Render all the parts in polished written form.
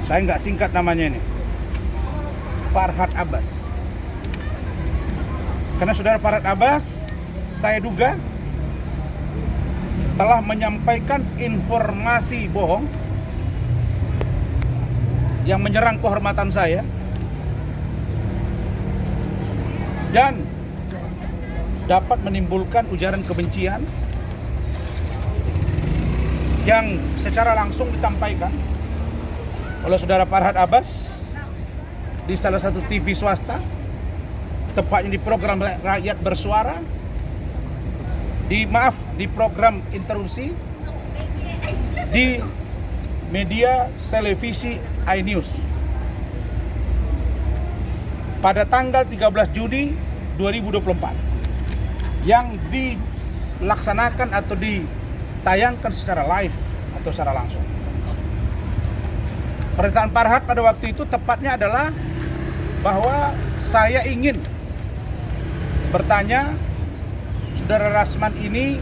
Saya nggak singkat namanya ini, Farhad Abbas. Karena saudara Farhad Abbas, saya duga telah menyampaikan informasi bohong yang menyerang kehormatan saya dan dapat menimbulkan ujaran kebencian yang secara langsung disampaikan oleh saudara Farhad Abbas di salah satu TV swasta, tepatnya di program Rakyat Bersuara, di program interupsi di media televisi iNews pada tanggal 13 Juni 2024 yang dilaksanakan atau ditayangkan secara live atau secara langsung. Pernyataan Farhad pada waktu itu tepatnya adalah bahwa saya ingin bertanya saudara Rasman ini,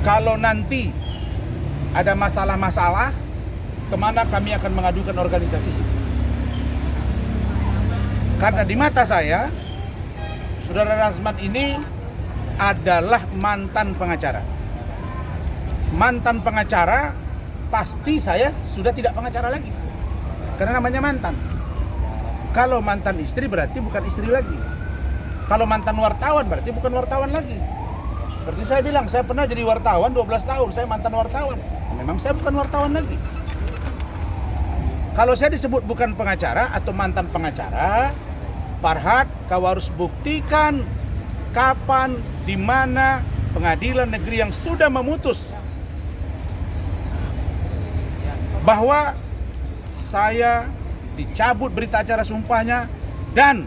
kalau nanti ada masalah-masalah, kemana kami akan mengadukan organisasi. Karena di mata saya, saudara Rasman ini adalah mantan pengacara. Mantan pengacara, pasti saya sudah tidak pengacara lagi. Karena namanya mantan. Kalau mantan istri berarti bukan istri lagi. Kalau mantan wartawan berarti bukan wartawan lagi. Seperti saya bilang, saya pernah jadi wartawan 12 tahun, saya mantan wartawan. Memang saya bukan wartawan lagi. Kalau saya disebut bukan pengacara atau mantan pengacara, Farhad, kau harus buktikan kapan, di mana pengadilan negeri yang sudah memutus bahwa saya dicabut berita acara sumpahnya dan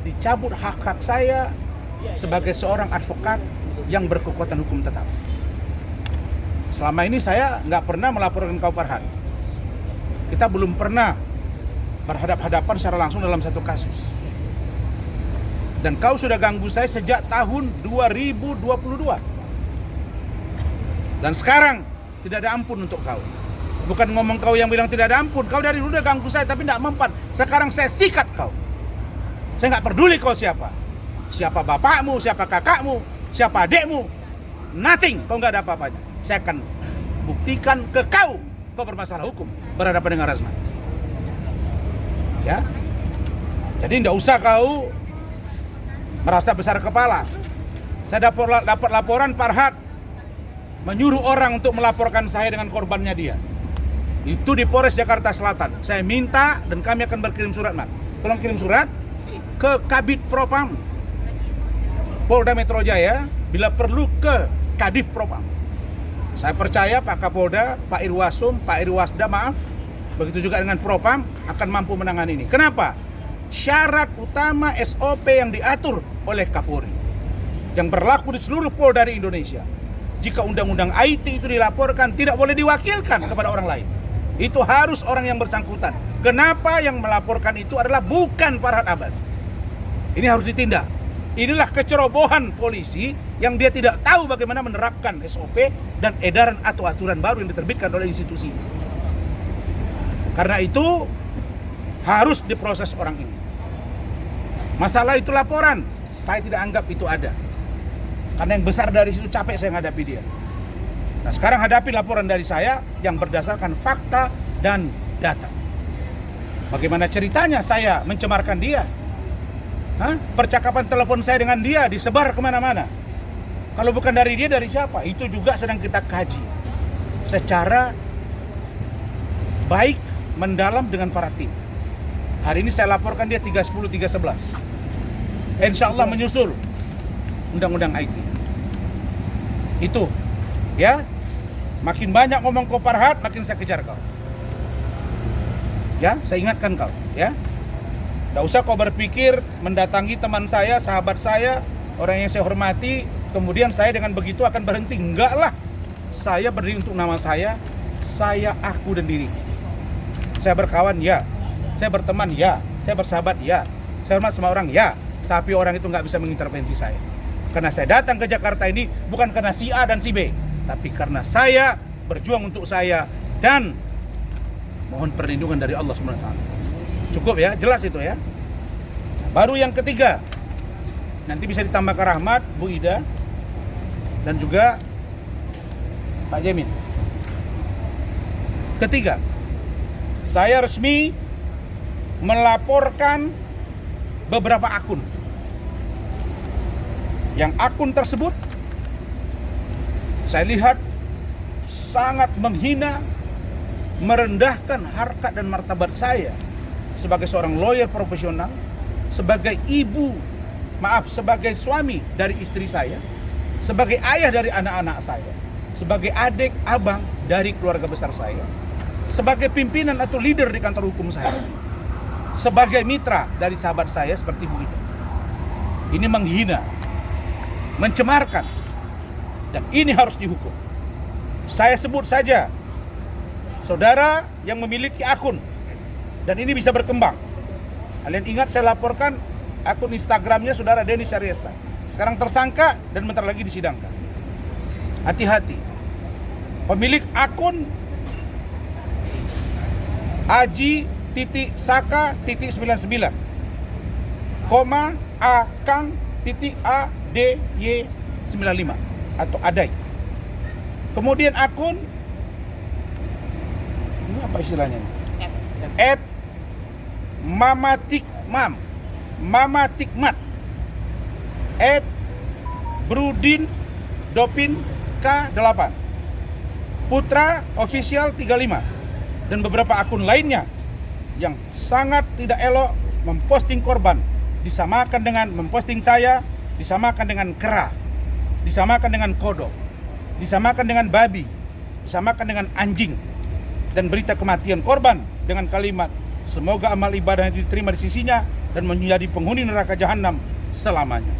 dicabut hak-hak saya sebagai seorang advokat yang berkekuatan hukum tetap. Selama ini saya nggak pernah melaporkan kau Farhad. Kita belum pernah berhadap-hadapan secara langsung dalam satu kasus. Dan kau sudah ganggu saya sejak tahun 2022. Dan sekarang tidak ada ampun untuk kau. Bukan ngomong kau yang bilang tidak ada ampun. Kau dari dulu udah ganggu saya tapi tidak mempan. Sekarang saya sikat kau. Saya nggak peduli kau siapa. Siapa bapakmu, siapa kakakmu, siapa adekmu. Nothing, kau nggak ada apa-apanya. Saya akan buktikan ke kau bermasalah hukum berhadapan dengan Rasman. Ya, jadi tidak usah kau merasa besar kepala. Saya dapat laporan Farhad menyuruh orang untuk melaporkan saya dengan korbannya dia. Itu di Polres Jakarta Selatan. Saya minta dan kami akan berkirim surat, Mat. Tolong kirim surat ke Kabid Propam Polda Metro Jaya, bila perlu ke Kadif Propam. Saya percaya Pak Kapolda, Pak Irwasum, Pak Irwasda, begitu juga dengan Propam akan mampu menangani ini. Kenapa? Syarat utama SOP yang diatur oleh Kapolri yang berlaku di seluruh Polda di Indonesia. Jika undang-undang IT itu dilaporkan, tidak boleh diwakilkan kepada orang lain. Itu harus orang yang bersangkutan. Kenapa yang melaporkan itu adalah bukan Farhad Abbas? Ini harus ditindak. Inilah kecerobohan polisi yang dia tidak tahu bagaimana menerapkan SOP dan edaran atau aturan baru yang diterbitkan oleh institusi. Karena itu harus diproses orang ini. Masalah itu laporan, saya tidak anggap itu ada. Karena yang besar dari situ capek saya menghadapi dia. Nah sekarang hadapi laporan dari saya yang berdasarkan fakta dan data. Bagaimana ceritanya saya mencemarkan dia? Percakapan telepon saya dengan dia disebar kemana-mana. Kalau bukan dari dia, dari siapa? Itu juga sedang kita kaji secara baik, mendalam dengan para tim. Hari ini saya laporkan dia 310, 311. Insya Allah menyusul undang-undang IT. Itu, ya. Makin banyak ngomong kau Farhad, makin saya kejar kau. Ya, saya ingatkan kau, ya. Tidak usah kau berpikir mendatangi teman saya, sahabat saya, orang yang saya hormati, kemudian saya dengan begitu akan berhenti. Enggak lah. Saya berdiri untuk nama saya, aku dan diri. Saya berkawan, ya. Saya berteman, ya. Saya bersahabat, ya. Saya hormat sama orang, ya. Tapi orang itu nggak bisa mengintervensi saya. Karena saya datang ke Jakarta ini bukan karena si A dan si B, tapi karena saya berjuang untuk saya dan mohon perlindungan dari Allah SWT. Cukup ya, jelas itu ya. Baru yang ketiga, nanti bisa ditambah ke Rahmat, Bu Ida, dan juga Pak Jamin. Ketiga, saya resmi melaporkan beberapa akun. Yang akun tersebut saya lihat sangat menghina, merendahkan harkat dan martabat saya sebagai seorang lawyer profesional, sebagai sebagai suami dari istri saya, sebagai ayah dari anak-anak saya, sebagai adik, abang dari keluarga besar saya, sebagai pimpinan atau leader di kantor hukum saya, sebagai mitra dari sahabat saya seperti Bu Ida. Ini menghina, mencemarkan, dan ini harus dihukum. Saya sebut saja saudara yang memiliki akun, dan ini bisa berkembang. Kalian ingat saya laporkan akun Instagramnya saudara Denny Syariesta. Sekarang tersangka dan bentar lagi disidangkan. Hati-hati. Pemilik akun Aji.Saka.99 Akang.ADY95 atau Adai. Kemudian akun ini apa istilahnya? @mamatikmat @brudin.dopin K8 Putra Official 35 dan beberapa akun lainnya yang sangat tidak elok memposting korban, disamakan dengan memposting saya, disamakan dengan kera, disamakan dengan kodok, disamakan dengan babi, disamakan dengan anjing, dan berita kematian korban dengan kalimat semoga amal ibadah yang diterima di sisinya dan menjadi penghuni neraka jahanam selamanya.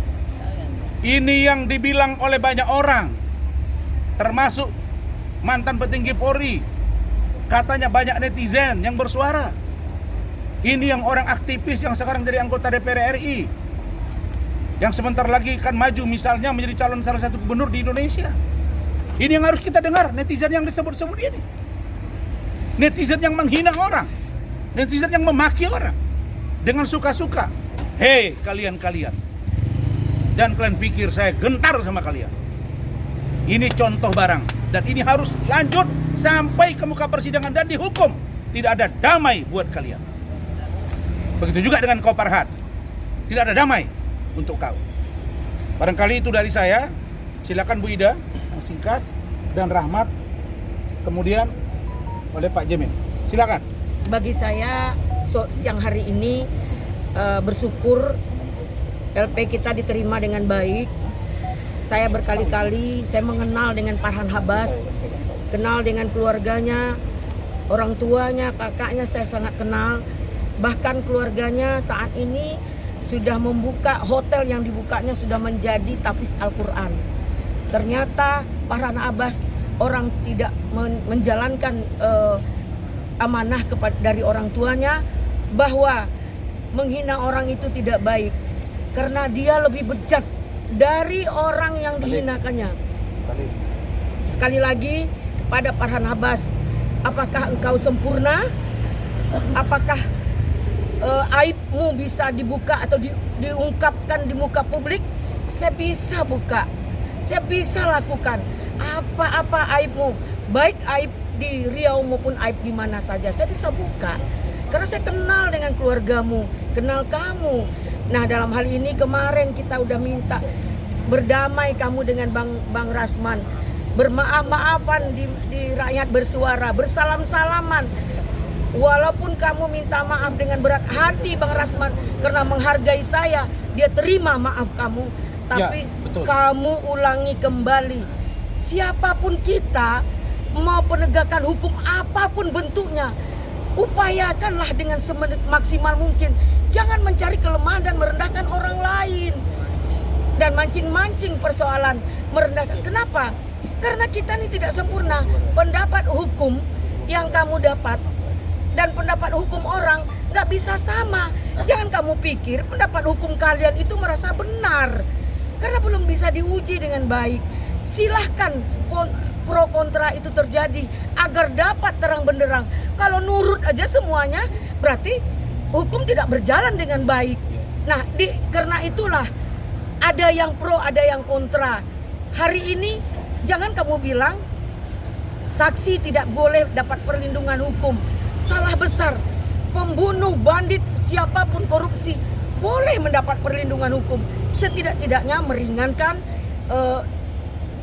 Ini yang dibilang oleh banyak orang, termasuk mantan petinggi Polri. Katanya banyak netizen yang bersuara. Ini yang orang aktivis yang sekarang jadi anggota DPR RI, yang sebentar lagi akan maju misalnya menjadi calon salah satu gubernur di Indonesia. Ini yang harus kita dengar, netizen yang disebut-sebut ini. Netizen yang menghina orang, netizen yang memaki orang dengan suka-suka. Hei kalian-kalian, dan kalian pikir saya gentar sama kalian. Ini contoh barang, dan ini harus lanjut sampai ke muka persidangan dan dihukum. Tidak ada damai buat kalian. Begitu juga dengan kau Farhad, tidak ada damai untuk kau. Barangkali itu dari saya. Silakan Bu Ida yang singkat, dan Rahmat, kemudian oleh Pak Jamin. Silakan. Bagi saya siang hari ini bersyukur LP kita diterima dengan baik. Saya berkali-kali saya mengenal dengan Farhan Habas, kenal dengan keluarganya, orang tuanya, kakaknya saya sangat kenal. Bahkan keluarganya saat ini sudah membuka hotel, yang dibukanya sudah menjadi tahfiz Al-Quran. Ternyata Farhan Abbas orang tidak menjalankan amanah dari orang tuanya, bahwa menghina orang itu tidak baik karena dia lebih bejat dari orang yang dihinakannya. Sekali lagi kepada Farhan Abbas, apakah engkau sempurna? Apakah aibmu bisa dibuka atau diungkapkan di muka publik? Saya bisa buka, saya bisa lakukan apa-apa aibmu, baik aib di Riau maupun aib di mana saja, saya bisa buka. Karena saya kenal dengan keluargamu, kenal kamu. Nah dalam hal ini kemarin kita udah minta berdamai kamu dengan Bang Rasman, bermaaf-maafan di rakyat bersuara, bersalam-salaman. Walaupun kamu minta maaf dengan berat hati Bang Rasman karena menghargai saya, dia terima maaf kamu. Tapi ya, kamu ulangi kembali. Siapapun kita, mau penegakan hukum apapun bentuknya, upayakanlah dengan semaksimal mungkin. Jangan mencari kelemahan dan merendahkan orang lain, dan mancing-mancing persoalan merendahkan. Kenapa? Karena kita ini tidak sempurna. Pendapat hukum yang kamu dapat dan pendapat hukum orang gak bisa sama. Jangan kamu pikir pendapat hukum kalian itu merasa benar, karena belum bisa diuji dengan baik. Silahkan pro kontra itu terjadi agar dapat terang benderang. Kalau nurut aja semuanya berarti hukum tidak berjalan dengan baik. Nah, karena itulah ada yang pro, ada yang kontra. Hari ini jangan kamu bilang saksi tidak boleh dapat perlindungan hukum. Salah besar. Pembunuh, bandit, siapapun korupsi boleh mendapat perlindungan hukum. Setidak-tidaknya meringankan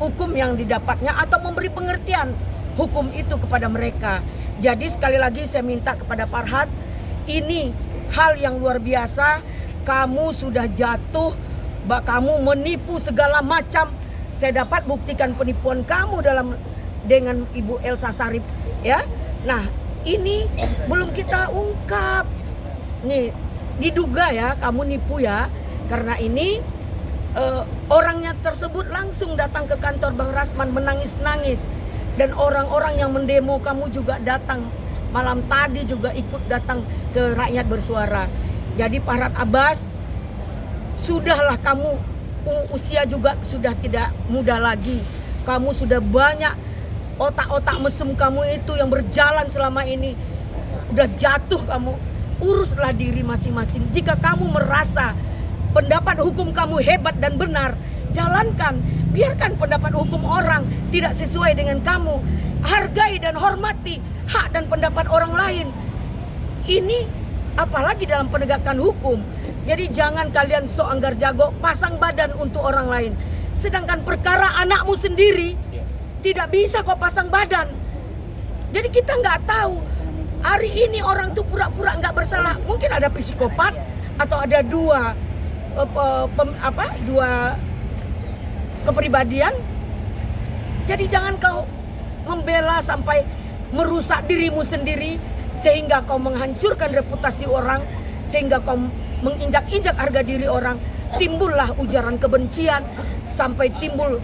hukum yang didapatnya atau memberi pengertian hukum itu kepada mereka. Jadi sekali lagi saya minta kepada Farhad, ini hal yang luar biasa. Kamu sudah jatuh, kamu menipu segala macam. Saya dapat buktikan penipuan kamu dengan Ibu Elsa Sharif, ya. Nah, ini belum kita ungkap. Nih, diduga ya kamu nipu ya. Karena ini orangnya tersebut langsung datang ke kantor Bang Rasman menangis-nangis. Dan orang-orang yang mendemo kamu juga datang. Malam tadi juga ikut datang ke Rakyat Bersuara. Jadi Farhad Abbas, sudahlah kamu, usia juga sudah tidak muda lagi. Kamu sudah banyak otak-otak mesum kamu itu yang berjalan selama ini. Udah jatuh kamu. Uruslah diri masing-masing. Jika kamu merasa pendapat hukum kamu hebat dan benar, jalankan. Biarkan pendapat hukum orang tidak sesuai dengan kamu. Hargai dan hormati hak dan pendapat orang lain. Ini apalagi dalam penegakan hukum. Jadi jangan kalian sok anggar jago pasang badan untuk orang lain. Sedangkan perkara anakmu sendiri tidak bisa kok pasang badan. Jadi kita nggak tahu hari ini orang tuh pura-pura nggak bersalah. Mungkin ada psikopat atau ada dua kepribadian. Jadi jangan kau membela sampai merusak dirimu sendiri sehingga kau menghancurkan reputasi orang, sehingga kau menginjak-injak harga diri orang. Timbullah ujaran kebencian sampai timbul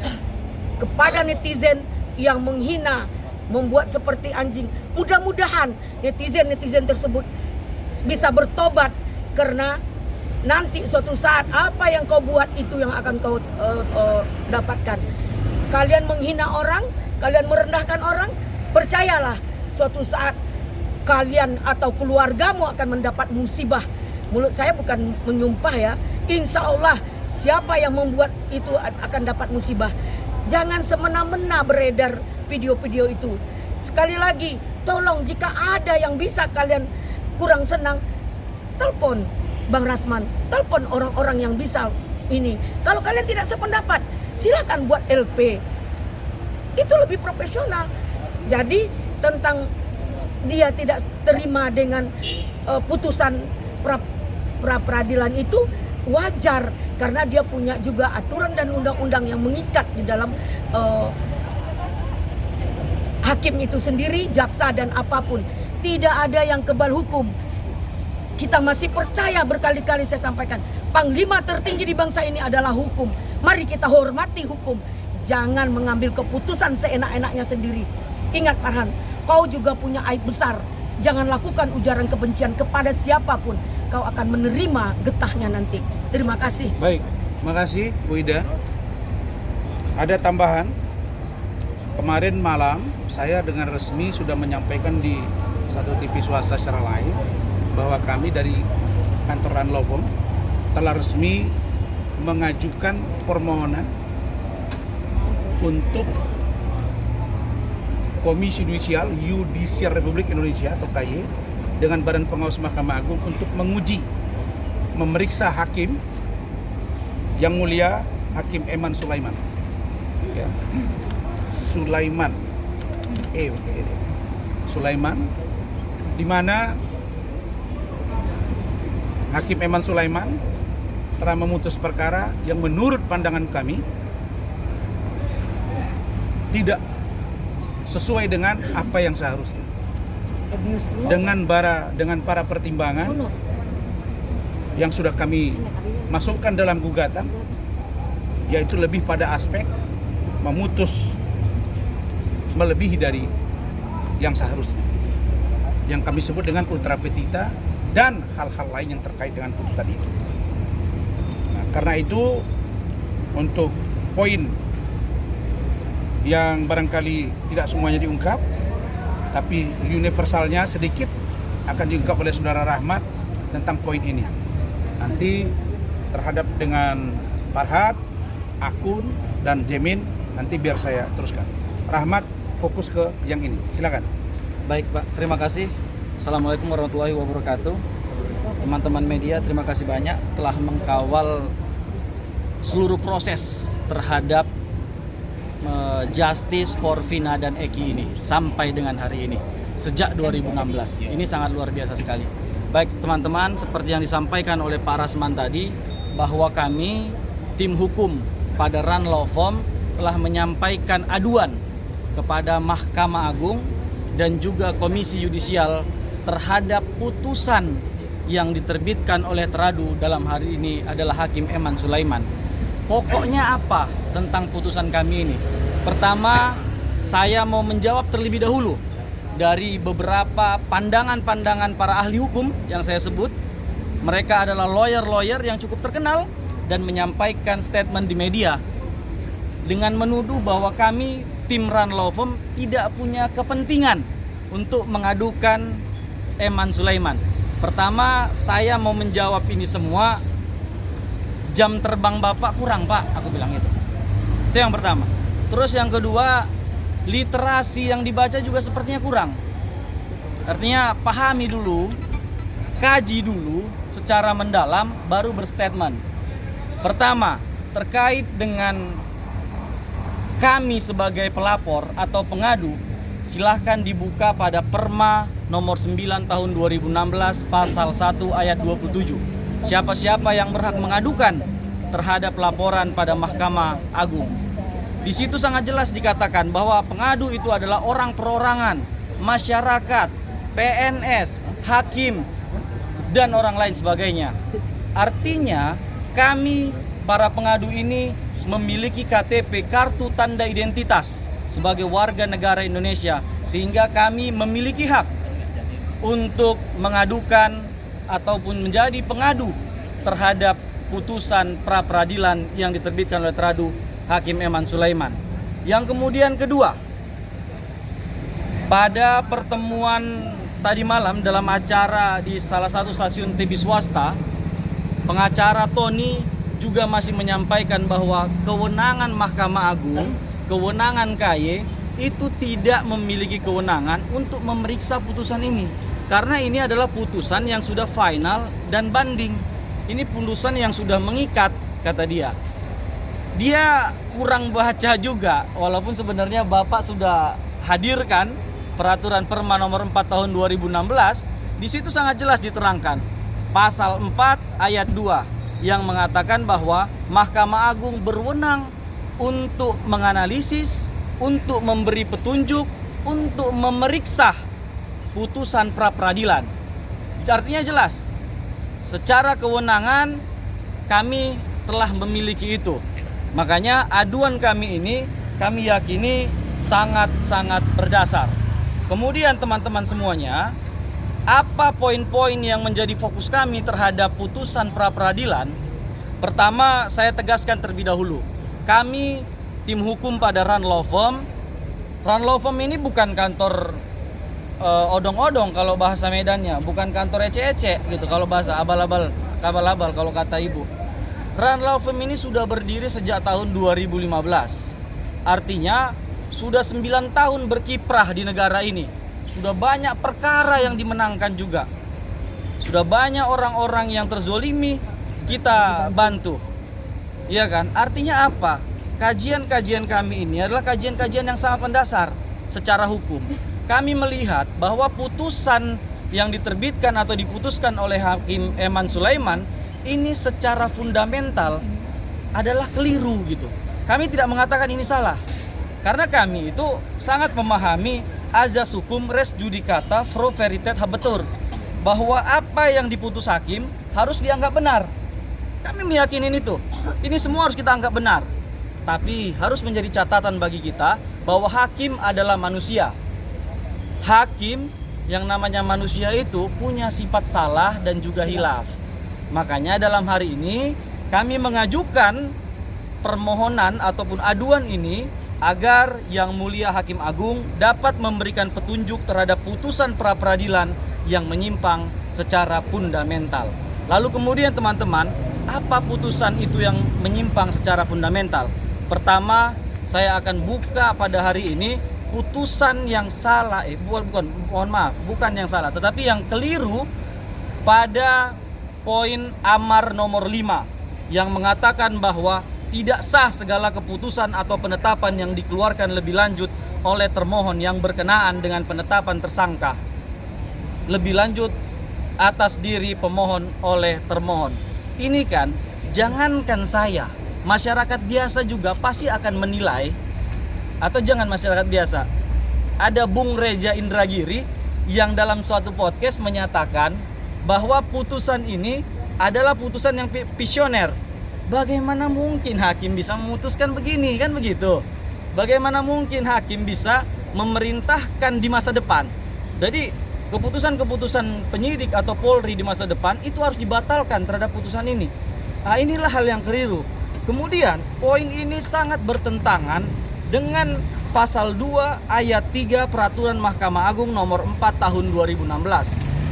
kepada netizen yang menghina, membuat seperti anjing. Mudah-mudahan netizen tersebut bisa bertobat, karena nanti suatu saat apa yang kau buat itu yang akan kau dapatkan. Kalian menghina orang, kalian merendahkan orang, percayalah suatu saat kalian atau keluargamu akan mendapat musibah. Mulut saya bukan menyumpah ya. Insya Allah siapa yang membuat itu akan dapat musibah. Jangan semena-mena beredar video-video itu. Sekali lagi, tolong jika ada yang bisa kalian kurang senang, telepon Bang Rasman, telepon orang-orang yang bisa ini. Kalau kalian tidak sependapat, silakan buat LP. Itu lebih profesional. Jadi tentang dia tidak terima dengan putusan pra peradilan itu wajar, karena dia punya juga aturan dan undang-undang yang mengikat di dalam hakim itu sendiri, jaksa dan apapun. Tidak ada yang kebal hukum. Kita masih percaya, berkali-kali saya sampaikan, panglima tertinggi di bangsa ini adalah hukum. Mari kita hormati hukum. Jangan mengambil keputusan seenak-enaknya sendiri. Ingat Farhan, kau juga punya aib besar. Jangan lakukan ujaran kebencian kepada siapapun. Kau akan menerima getahnya nanti. Terima kasih. Baik, makasih Bu Ida. Ada tambahan. Kemarin malam saya dengan resmi sudah menyampaikan di satu TV swasta secara live bahwa kami dari kantor Ranlovom telah resmi mengajukan permohonan untuk Komisi Yudisial Republik Indonesia atau KY dengan Badan Pengawas Mahkamah Agung untuk menguji, memeriksa hakim yang mulia Hakim Eman Sulaiman. Ya. Sulaiman, di mana Hakim Eman Sulaiman telah memutus perkara yang menurut pandangan kami tidak sesuai dengan apa yang seharusnya. Dengan para pertimbangan yang sudah kami masukkan dalam gugatan, yaitu lebih pada aspek memutus melebihi dari yang seharusnya, yang kami sebut dengan ultra petita dan hal-hal lain yang terkait dengan putusan itu. Nah, karena itu untuk poin yang barangkali tidak semuanya diungkap, tapi universalnya sedikit akan diungkap oleh Saudara Rahmat tentang poin ini. Nanti terhadap dengan Farhad, Akun, dan Jemin, nanti biar saya teruskan. Rahmat fokus ke yang ini, silakan. Baik Pak, terima kasih. Assalamualaikum warahmatullahi wabarakatuh. Teman-teman media, terima kasih banyak telah mengkawal seluruh proses terhadap Justice for Vina dan Eki ini sampai dengan hari ini, sejak 2016. Ini sangat luar biasa sekali. Baik teman-teman, seperti yang disampaikan oleh Pak Rasman tadi, bahwa kami tim hukum pada Run Law Firm telah menyampaikan aduan kepada Mahkamah Agung dan juga Komisi Yudisial terhadap putusan yang diterbitkan oleh Teradu, dalam hari ini adalah Hakim Eman Sulaiman. Pokoknya apa tentang putusan kami ini? Pertama, saya mau menjawab terlebih dahulu dari beberapa pandangan-pandangan para ahli hukum yang saya sebut. Mereka adalah lawyer-lawyer yang cukup terkenal dan menyampaikan statement di media dengan menuduh bahwa kami tim Run Law Firm tidak punya kepentingan untuk mengadukan Eman Sulaiman. Pertama, saya mau menjawab ini semua, jam terbang Bapak kurang Pak, aku bilang itu. Itu yang pertama. Terus yang kedua, literasi yang dibaca juga sepertinya kurang. Artinya pahami dulu, kaji dulu secara mendalam, baru berstatement. Pertama, terkait dengan kami sebagai pelapor atau pengadu, silahkan dibuka pada Perma nomor 9 tahun 2016 pasal 1 ayat 27. Siapa-siapa yang berhak mengadukan terhadap laporan pada Mahkamah Agung. Di situ sangat jelas dikatakan bahwa pengadu itu adalah orang perorangan, masyarakat, PNS, hakim, dan orang lain sebagainya. Artinya kami para pengadu ini memiliki KTP, kartu tanda identitas sebagai warga negara Indonesia, sehingga kami memiliki hak untuk mengadukan ataupun menjadi pengadu terhadap putusan pra peradilan yang diterbitkan oleh Teradu Hakim Eman Sulaiman. Yang kemudian kedua, pada pertemuan tadi malam dalam acara di salah satu stasiun TV swasta, pengacara Tony juga masih menyampaikan bahwa kewenangan Mahkamah Agung, kewenangan KY itu tidak memiliki kewenangan untuk memeriksa putusan ini. Karena ini adalah putusan yang sudah final dan banding. Ini putusan yang sudah mengikat, kata dia. Dia kurang baca juga, walaupun sebenarnya Bapak sudah hadirkan peraturan Perma nomor 4 tahun 2016. Di situ sangat jelas diterangkan pasal 4 ayat 2 yang mengatakan bahwa Mahkamah Agung berwenang untuk menganalisis, untuk memberi petunjuk, untuk memeriksa putusan pra peradilan. Artinya jelas, secara kewenangan kami telah memiliki itu. Makanya aduan kami ini kami yakini sangat-sangat berdasar. Kemudian teman-teman semuanya, apa poin-poin yang menjadi fokus kami terhadap putusan pra peradilan? Pertama, saya tegaskan terlebih dahulu, kami tim hukum pada Run Law Firm. Run Law Firm ini bukan kantor odong-odong kalau bahasa Medannya, bukan kantor ece-ece gitu kalau bahasa abal-abal kalau kata ibu. Run Law Firm ini sudah berdiri sejak tahun 2015. Artinya sudah 9 tahun berkiprah di negara ini. Sudah banyak perkara yang dimenangkan juga. Sudah banyak orang-orang yang terzolimi kita bantu. Iya kan? Artinya apa? Kajian-kajian kami ini adalah kajian-kajian yang sangat mendasar secara hukum. Kami melihat bahwa putusan yang diterbitkan atau diputuskan oleh Hakim Eman Sulaiman ini secara fundamental adalah keliru gitu. Kami tidak mengatakan ini salah, karena kami itu sangat memahami azas hukum res judicata pro veritate habetur, bahwa apa yang diputus hakim harus dianggap benar. Kami meyakini itu. Ini semua harus kita anggap benar. Tapi harus menjadi catatan bagi kita bahwa hakim adalah manusia. Hakim yang namanya manusia itu punya sifat salah dan juga hilaf. Makanya dalam hari ini kami mengajukan permohonan ataupun aduan ini agar Yang Mulia Hakim Agung dapat memberikan petunjuk terhadap putusan pra-peradilan yang menyimpang secara fundamental. Lalu kemudian teman-teman, apa putusan itu yang menyimpang secara fundamental? Pertama, saya akan buka pada hari ini putusan yang salah, bukan yang salah, tetapi yang keliru pada poin amar nomor 5 yang mengatakan bahwa tidak sah segala keputusan atau penetapan yang dikeluarkan lebih lanjut oleh termohon yang berkenaan dengan penetapan tersangka lebih lanjut atas diri pemohon oleh termohon. Ini kan, jangankan saya, masyarakat biasa juga pasti akan menilai, atau jangan masyarakat biasa, ada Bung Reja Indragiri yang dalam suatu podcast menyatakan bahwa putusan ini adalah putusan yang visioner. Bagaimana mungkin hakim bisa memutuskan begini, kan begitu? Bagaimana mungkin hakim bisa memerintahkan di masa depan? Jadi keputusan-keputusan penyidik atau Polri di masa depan itu harus dibatalkan terhadap putusan ini. Nah, inilah hal yang keliru. Kemudian poin ini sangat bertentangan dengan pasal 2 ayat 3 Peraturan Mahkamah Agung nomor 4 tahun 2016.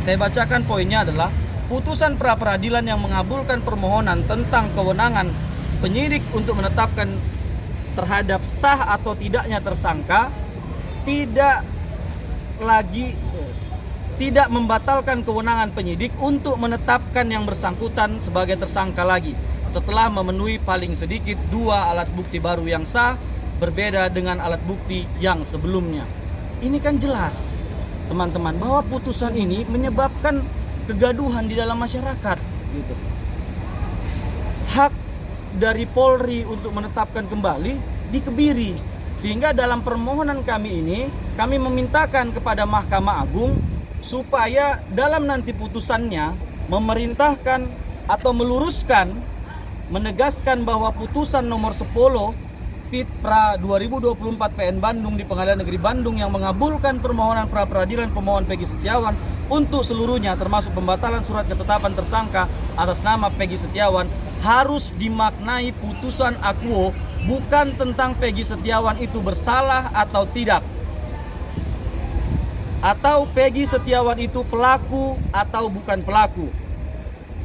Saya bacakan poinnya adalah putusan pra-peradilan yang mengabulkan permohonan tentang kewenangan penyidik untuk menetapkan terhadap sah atau tidaknya tersangka tidak membatalkan kewenangan penyidik untuk menetapkan yang bersangkutan sebagai tersangka lagi setelah memenuhi paling sedikit 2 alat bukti baru yang sah berbeda dengan alat bukti yang sebelumnya. Ini kan jelas, teman-teman, bahwa putusan ini menyebabkan kegaduhan di dalam masyarakat gitu. Hak dari Polri untuk menetapkan kembali dikebiri, sehingga dalam permohonan kami ini kami memintakan kepada Mahkamah Agung supaya dalam nanti putusannya memerintahkan atau meluruskan, menegaskan bahwa putusan nomor 10 Pit Pra 2024 PN Bandung di Pengadilan Negeri Bandung yang mengabulkan permohonan pra-peradilan pemohon Peggy Setiawan untuk seluruhnya termasuk pembatalan surat ketetapan tersangka atas nama Peggy Setiawan harus dimaknai putusan akuo, bukan tentang Peggy Setiawan itu bersalah atau tidak, atau Peggy Setiawan itu pelaku atau bukan pelaku.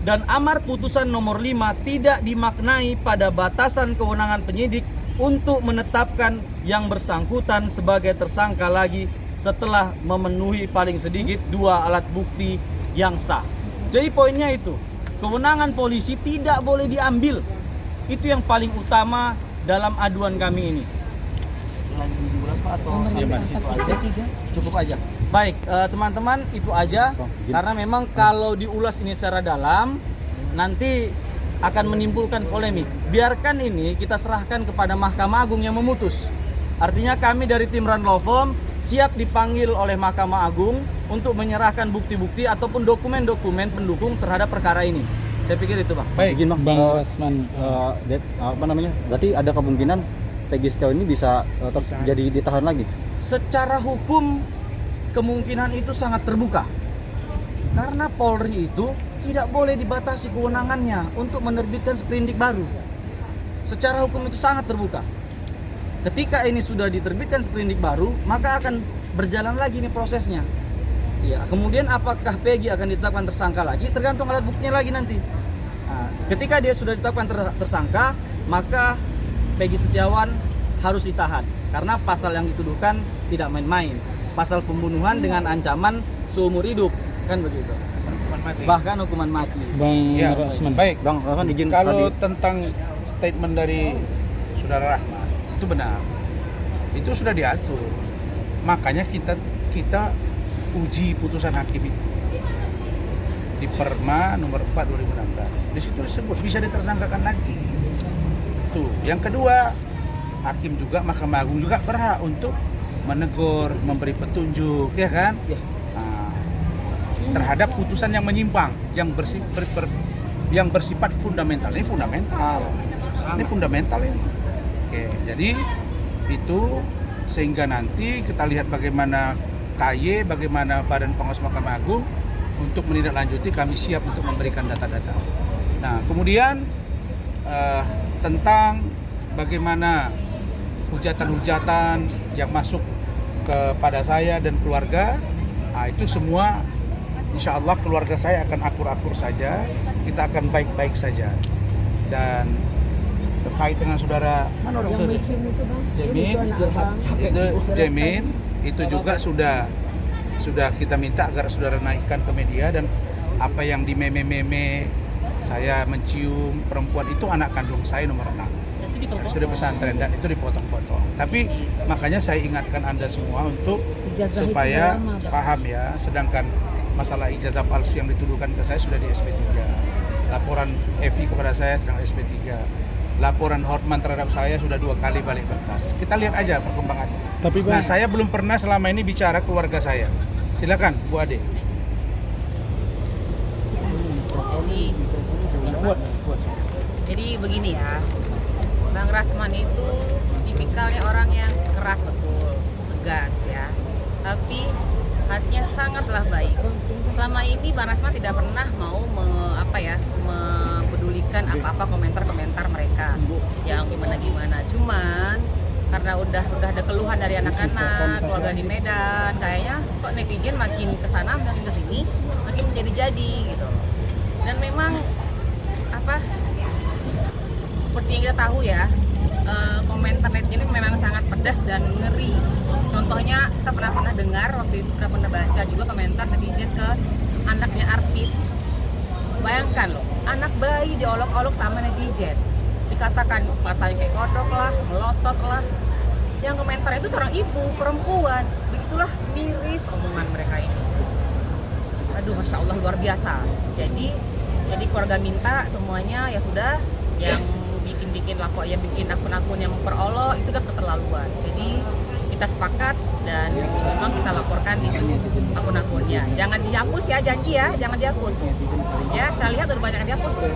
Dan amar putusan nomor 5 tidak dimaknai pada batasan kewenangan penyidik untuk menetapkan yang bersangkutan sebagai tersangka lagi setelah memenuhi paling sedikit 2 alat bukti yang sah. Jadi poinnya itu, kewenangan polisi tidak boleh diambil. Itu yang paling utama dalam aduan kami ini. Lagi diulas Pak atau sampai di situ aja? Cukup aja. Baik, teman-teman, itu aja. Karena memang kalau diulas ini secara dalam nanti akan menimbulkan polemik. Biarkan ini kita serahkan kepada Mahkamah Agung yang memutus. Artinya kami dari tim Run Law Firm siap dipanggil oleh Mahkamah Agung untuk menyerahkan bukti-bukti ataupun dokumen-dokumen pendukung terhadap perkara ini. Saya pikir itu, Bang. Baik, izin Bang Rasman, berarti ada kemungkinan Peggy Setiawan ini bisa jadi ditahan lagi? Secara hukum kemungkinan itu sangat terbuka. Karena Polri itu tidak boleh dibatasi kewenangannya untuk menerbitkan sprindik baru. Secara hukum itu sangat terbuka. Ketika ini sudah diterbitkan sprindik baru, maka akan berjalan lagi nih prosesnya. Ya, kemudian apakah Peggy akan ditetapkan tersangka lagi? Tergantung alat buktinya lagi nanti. Nah, ketika dia sudah ditetapkan tersangka, maka Peggy Setiawan harus ditahan karena pasal yang dituduhkan tidak main-main. Pasal pembunuhan dengan ancaman seumur hidup, kan begitu. Bahkan hukuman mati. Bang Ya, Rasman. baik. Bang Rasman, izin Kalau tadi. tentang statement dari Saudara Rahmat, itu benar. Itu sudah diatur. Makanya kita uji putusan hakim itu di Perma nomor 4 2016. Di situ disebut bisa ditersangkakan lagi. Tuh. Yang kedua, hakim juga, Mahkamah Agung juga berhak untuk menegur, memberi petunjuk, ya kan? Ya. Terhadap putusan yang menyimpang, yang bersifat fundamental. Ini fundamental. Ini fundamental ini. Oke, jadi itu sehingga nanti kita lihat bagaimana KY, bagaimana Badan Pengawas Mahkamah Agung untuk menindaklanjuti. Kami siap untuk memberikan data-data. Nah, kemudian tentang bagaimana hujatan-hujatan yang masuk kepada saya dan keluarga, itu semua insya Allah keluarga saya akan akur-akur saja, kita akan baik-baik saja. Dan terkait dengan saudara mana orang itu? Jemin itu juga sudah kita minta agar saudara naikkan ke media, dan apa yang di meme-meme saya mencium perempuan itu anak kandung saya nomor 6. Itu di pesantren dan itu dipotong-potong. Tapi makanya saya ingatkan Anda semua untuk supaya paham ya, sedangkan masalah ijazah palsu yang dituduhkan ke saya sudah di SP3. Laporan Evi kepada saya sedang SP3. Laporan Hotman terhadap saya sudah 2 kali balik berkas. Kita lihat aja perkembangannya. Tapi Bang, Nah, saya belum pernah selama ini bicara keluarga saya. Silakan, Bu Ade. Jadi begini ya, Bang Rasman itu tipikalnya orang yang keras betul, tegas ya, tapi hatinya sangatlah baik. Selama ini Bang Rasman tidak pernah mau mempedulikan apa-apa komentar-komentar mereka yang gimana-gimana. Cuman karena udah ada keluhan dari anak-anak, keluarga di Medan, kayaknya kok netizen makin kesana makin kesini, makin menjadi-jadi gitu. Dan memang seperti yang kita tahu ya, komentar netizen ini memang sangat pedas dan ngeri. Contohnya saya pernah dengar waktu itu, pernah baca juga komentar netizen ke anaknya artis. Bayangkan loh, anak bayi diolok-olok sama netizen, dikatakan matanya kayak kodok lah, melotot lah. Yang komentar itu seorang ibu perempuan. Begitulah miris omongan mereka ini. Aduh, masya Allah, luar biasa. Jadi keluarga minta semuanya ya sudah, yang bikin akun-akun yang memperolok itu udah keterlaluan. Jadi kita sepakat dan memang kita laporkan di akun-akunnya. Jangan dihapus ya, janji ya, jangan dihapus. Ya, saya lihat udah banyak yang dihapus.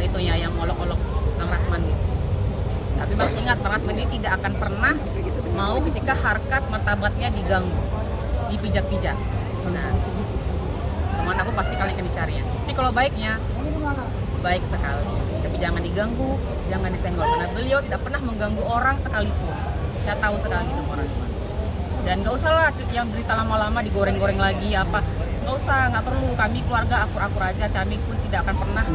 Itunya yang olok-olok Bang Rasman gitu. Tapi Bang ingat, Bang Rasman ini tidak akan pernah mau ketika harkat martabatnya diganggu, dipijak-pijak. Nah, teman aku pasti kalian akan dicarinya. Tapi kalau baiknya, baik sekali. Tapi jangan diganggu, jangan disenggol. Karena beliau tidak pernah mengganggu orang sekalipun. Saya tahu sekali itu orang. Dan gak usah lah yang berita lama-lama digoreng-goreng lagi apa. Gak usah, gak perlu. Kami keluarga akur-akur aja. Kami pun tidak akan pernah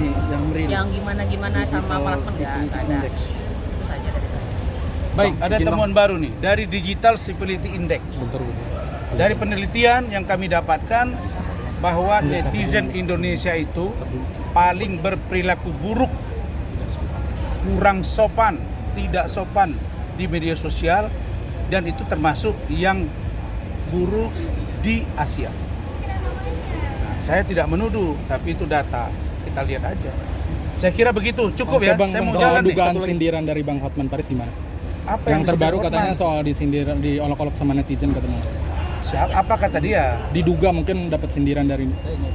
yang gimana-gimana sama malas gak ada. Itu saja dari saya. Baik, ada temuan baru nih dari Digital Civility Index. Dari penelitian yang kami dapatkan bahwa netizen Indonesia itu paling berperilaku buruk, kurang sopan, tidak sopan di media sosial, dan itu termasuk yang buruk di Asia. Nah, saya tidak menuduh, tapi itu data, kita lihat aja. Saya kira begitu, cukup ya. Bang, Saya mau soal jalan nih. dugaan sindiran dari Bang Hotman Paris gimana? Apa Yang terbaru disebut katanya Hotman? soal diolok-olok sama netizen katanya. Apa kata dia? Diduga mungkin dapat sindiran dari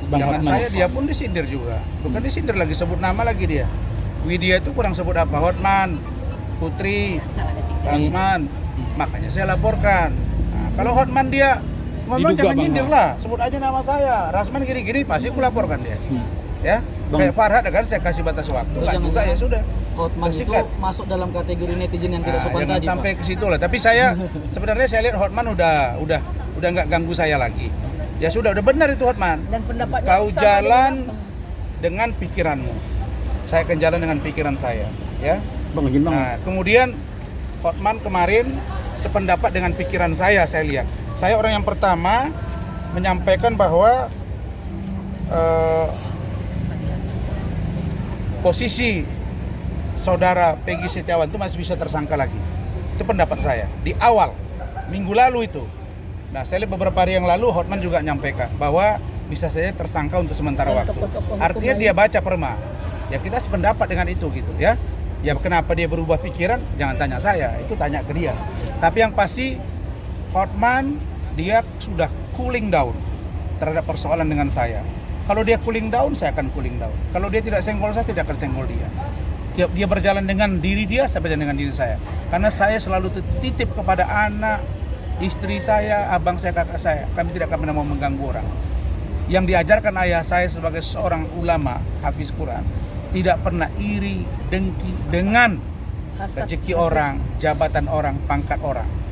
Bang Jangan Hotman. saya, dia pun disindir juga. Bukan disindir lagi, sebut nama lagi dia. Widya itu kurang sebut apa? Hotman, Putri, Rasman. Makanya saya laporkan. Nah, kalau Hotman dia ngomong Diduga, jangan Bang. nyindir lah. Sebut aja nama saya. Rasman gini-gini pasti aku laporkan dia. Ya, kayak Farhad kan saya kasih batas waktu. Nggak juga ya sudah. Hotman itu Sikat. masuk dalam kategori netizen yang tidak sopan Jangan tadi, sampai Pak. ke situ lah. Tapi saya sebenarnya saya lihat Hotman udah nggak ganggu saya lagi. Ya sudah benar itu Hotman. Dan pendapatnya Kau sama jalan dengan dengan pikiranmu. Saya akan jalan dengan pikiran saya, ya. Bang, izin Bang. Nah, kemudian Hotman kemarin sependapat dengan pikiran saya lihat. Saya orang yang pertama menyampaikan bahwa posisi saudara Peggy Setiawan itu masih bisa tersangka lagi. Itu pendapat saya di awal minggu lalu itu. Nah, saya lihat beberapa hari yang lalu Hotman juga menyampaikan bahwa bisa saja tersangka untuk sementara waktu. Artinya dia baca perma. Ya kita sependapat dengan itu gitu ya. Ya kenapa dia berubah pikiran? Jangan tanya saya, itu tanya ke dia. Tapi yang pasti Hotman dia sudah cooling down terhadap persoalan dengan saya. Kalau dia cooling down, saya akan cooling down. Kalau dia tidak senggol, saya tidak akan senggol dia. Dia berjalan dengan diri dia, saya berjalan dengan diri saya. Karena saya selalu titip kepada anak, istri saya, abang saya, kakak saya. Kami tidak akan pernah mau mengganggu orang. Yang diajarkan ayah saya sebagai seorang ulama, hafiz Quran, tidak pernah iri, dengki dengan rezeki orang, jabatan orang, pangkat orang.